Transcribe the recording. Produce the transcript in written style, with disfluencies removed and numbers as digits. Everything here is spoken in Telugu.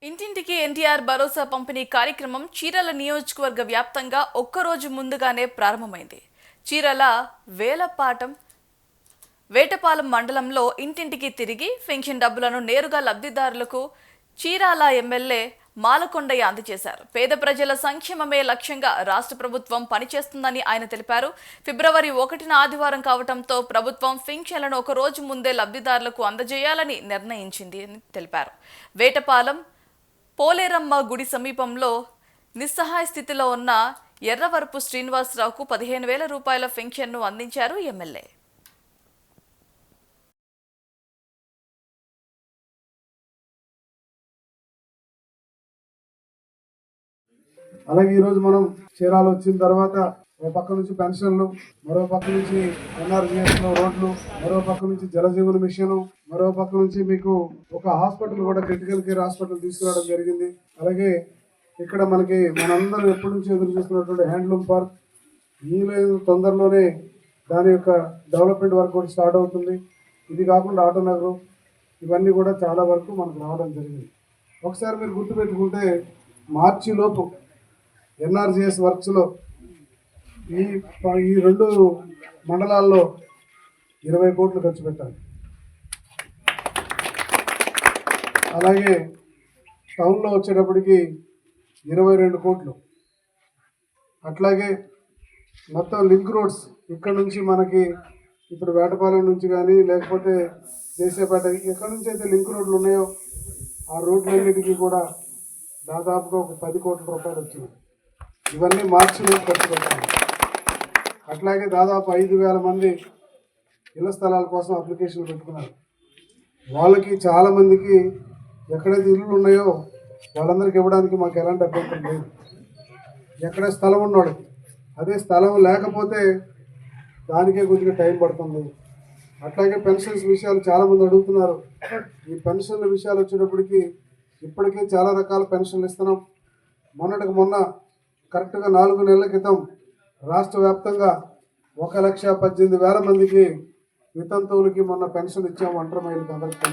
ఇంటింటికి ఎన్టీఆర్ భరోసా పంపిణీ కార్యక్రమం చీరాల నియోజకవర్గ వ్యాప్తంగా ఒక్కరోజు ముందుగానే ప్రారంభమైంది. చీరాల వేటపాలెం మండలంలో ఇంటింటికి తిరిగి పెన్షన్ డబ్బులను నేరుగా లబ్ధిదారులకు చీరాల ఎమ్మెల్యే మాలకొండయ్య అందజేశారు. పేద ప్రజల సంక్షేమమే లక్ష్యంగా రాష్ట్ర ప్రభుత్వం పనిచేస్తుందని ఆయన తెలిపారు. ఫిబ్రవరి 1న ఆదివారం కావడంతో ప్రభుత్వం పెన్షన్లను ఒక రోజు ముందే లబ్ధిదారులకు అందజేయాలని నిర్ణయించింది అని తెలిపారు. వేటపాలెం పోలేరమ్మ గుడి సమీపంలో నిస్సహాయ స్థితిలో ఉన్న ఎర్రవరపు శ్రీనివాసరావుకు 15,000 రూపాయల పెన్షన్ను అందించారు ఎమ్మెల్యే. అలాగే ఈరోజు మనం చీరాలు వచ్చిన తర్వాత ఒక పక్క నుంచి పెన్షన్లు, మరో పక్క నుంచి ఎన్ఆర్జీఎస్ రోడ్లు, మరో పక్క నుంచి జలజీవన మిషన్, మరో పక్క నుంచి మీకు ఒక హాస్పిటల్ కూడా క్రిటికల్ కేర్ హాస్పిటల్ తీసుకురావడం జరిగింది. అలాగే ఇక్కడ మనకి మనందరం ఎప్పటి నుంచి ఎదురు చూస్తున్నటువంటి హ్యాండ్లూమ్ పార్క్ ఈ తొందరలోనే దాని యొక్క డెవలప్మెంట్ వర్క్ కూడా స్టార్ట్ అవుతుంది. ఇది కాకుండా ఆటో నగరం ఇవన్నీ కూడా చాలా వరకు మనకు రావడం జరిగింది. ఒకసారి మీరు గుర్తుపెట్టుకుంటే మార్చి లోపు ఎన్ఆర్జీఎస్ వర్క్స్లో ఈ 2 మండలాల్లో 20 కోట్లు ఖర్చు పెట్టాలి. అలాగే టౌన్లో వచ్చేటప్పటికి 22 కోట్లు. అట్లాగే మొత్తం లింక్ రోడ్స్ ఇక్కడ నుంచి మనకి ఇప్పుడు వేటపాలెం నుంచి కానీ లేకపోతే దేశపేట ఎక్కడి నుంచి అయితే లింక్ రోడ్లు ఉన్నాయో ఆ రోడ్లన్నిటికీ కూడా దాదాపుగా ఒక 10 కోట్ల రూపాయలు వచ్చింది. ఇవన్నీ మార్చిలో ఖర్చు పెట్టాలి. అట్లాగే దాదాపు 5,000 మంది ఇళ్ల స్థలాల కోసం అప్లికేషన్లు పెట్టుకున్నారు. వాళ్ళకి చాలామందికి ఎక్కడైతే ఇళ్ళు ఉన్నాయో వాళ్ళందరికీ ఇవ్వడానికి మాకు ఎలాంటి అభ్యంతరం లేదు. ఎక్కడ స్థలం ఉన్నాడు, అదే స్థలం లేకపోతే దానికే కొద్దిగా టైం పడుతుంది. అట్లాగే పెన్షన్స్ విషయాలు చాలామంది అడుగుతున్నారు. ఈ పెన్షన్ల విషయాలు వచ్చేటప్పటికి ఇప్పటికే చాలా రకాల పెన్షన్లు ఇస్తున్నాం. మొన్న కరెక్ట్గా 4 నెలల క్రితం రాష్ట్ర వ్యాప్తంగా 1,18,000 మందికి వితంతువులకి మొన్న పెన్షన్ ఇచ్చాము. ఒంటరి మహిళలకు అందరికీ.